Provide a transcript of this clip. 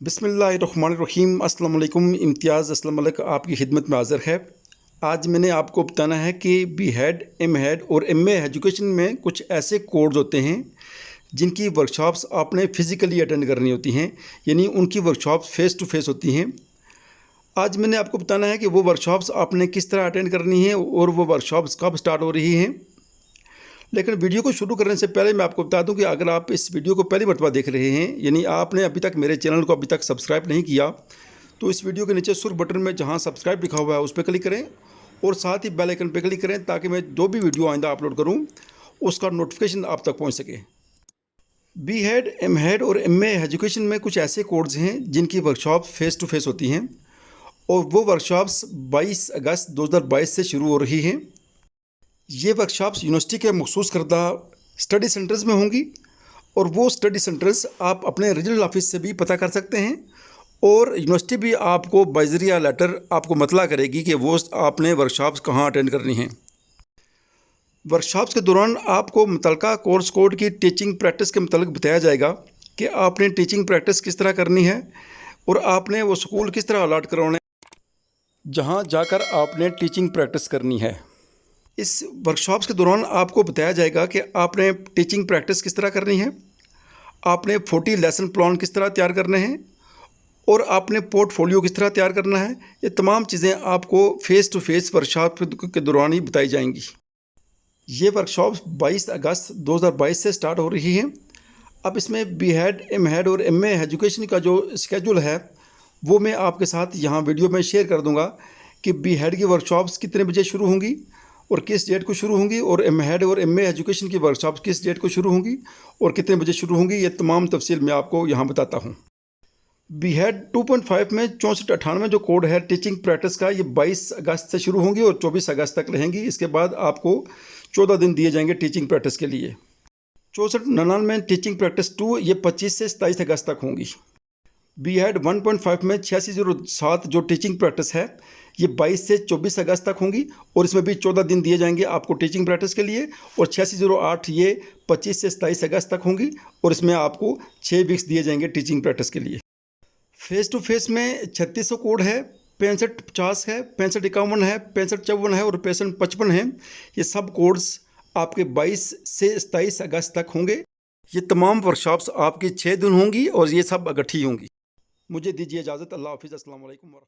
बिस्मिल्लाहिर्रहमानिर्रहीम अस्सलाम वालेकुम। इम्तियाज़ असलम मलिक आपकी खिदमत में हाज़िर है। आज मैंने आपको बताना है कि बी हेड, एम हेड और एम ए एजुकेशन में कुछ ऐसे कोर्स होते हैं जिनकी वर्कशॉप्स आपने फ़िज़िकली अटेंड करनी होती हैं, यानी उनकी वर्कशॉप्स फ़ेस टू फेस होती हैं। आज मैंने आपको बताना है कि वो वर्कशॉप्स आपने किस तरह अटेंड करनी है और वो वर्कशॉप्स कब स्टार्ट हो रही हैं। लेकिन वीडियो को शुरू करने से पहले मैं आपको बता दूं कि अगर आप इस वीडियो को पहली मरतबा देख रहे हैं, यानी आपने अभी तक मेरे चैनल को अभी तक सब्सक्राइब नहीं किया, तो इस वीडियो के नीचे सुर्ख बटन में जहां सब्सक्राइब लिखा हुआ है उस पर क्लिक करें और साथ ही बेल आइकन पर क्लिक करें ताकि मैं जो भी वीडियो आइंदा अपलोड करूँ उसका नोटिफिकेशन आप तक पहुँच सके। बी हेड, एम हेड और एम ए एजुकेशन में कुछ ऐसे कोर्स हैं जिनकी वर्कशॉप फ़ेस टू फेस होती हैं और वो वर्कशॉप्स 22 अगस्त 2022 से शुरू हो रही हैं। ये वर्कशॉप्स यूनिवर्सिटी के मखसूस करदा स्टडी सेंटर्स में होंगी और वो स्टडी सेंटर्स आप अपने रीजनल ऑफिस से भी पता कर सकते हैं और यूनिवर्सिटी भी आपको बाइजरिया लेटर आपको मतला करेगी कि वो आपने वर्कशॉप्स कहाँ अटेंड करनी हैं। वर्कशॉप्स के दौरान आपको मुतलका कोर्स कोड की टीचिंग प्रैक्टिस के मुतालिक बताया जाएगा कि आपने टीचिंग प्रैक्टिस किस तरह करनी है और आपने वो स्कूल किस तरह अलॉट करवाने जहाँ जाकर आपने टीचिंग प्रैक्टिस करनी है। इस वर्कशॉप्स के दौरान आपको बताया जाएगा कि आपने टीचिंग प्रैक्टिस किस तरह करनी है, आपने 40 लेसन प्लान किस तरह तैयार करने हैं और आपने पोर्टफोलियो किस तरह तैयार करना है। ये तमाम चीज़ें आपको फ़ेस टू फेस वर्कशॉप के दौरान ही बताई जाएंगी। ये वर्कशॉप्स 22 अगस्त 2022 से स्टार्ट हो रही हैं। अब इसमें बी हेड, एम हेड और एम ए एजुकेशन का जो स्केजूल है वो मैं आपके साथ यहाँ वीडियो में शेयर कर दूँगा कि बी हेड की वर्कशॉप्स कितने बजे शुरू होंगी और किस डेट को शुरू होंगी और एम हेड और एम ए एजुकेशन की वर्कशॉप्स किस डेट को शुरू होंगी और कितने बजे शुरू होंगी। ये तमाम तफसील मैं आपको यहाँ बताता हूँ। बी हेड 2.5 में 6498 जो कोड है टीचिंग प्रैक्टिस का, ये 22 अगस्त से शुरू होंगी और 24 अगस्त तक रहेंगी। इसके बाद आपको 14 दिन दिए जाएंगे टीचिंग प्रैक्टिस के लिए। 6499 में टीचिंग प्रैक्टिस 2, ये 25 से 27 अगस्त तक होंगी। बी हेड 1.5 में 8607 जो टीचिंग प्रैक्टिस है ये 22 से 24 अगस्त तक होंगी और इसमें भी 14 दिन दिए जाएंगे आपको टीचिंग प्रैक्टिस के लिए। और 8608 ये 25 से 27 अगस्त तक होंगी और इसमें आपको 6 वीक्स दिए जाएंगे टीचिंग प्रैक्टिस के लिए। फेस टू फेस में 3600 कोड है, 6550 है, 6551 है, 6554 है और 6555 है। ये सब कोड्स आपके 22 से 27 अगस्त तक होंगे। ये तमाम वर्कशॉप्स आपकी 6 दिन होंगी और ये सब इकट्ठी होंगी। मुझे दीजिए इजाज़त। अल्लाह हाफिज़। अस्सलाम वालेकुम।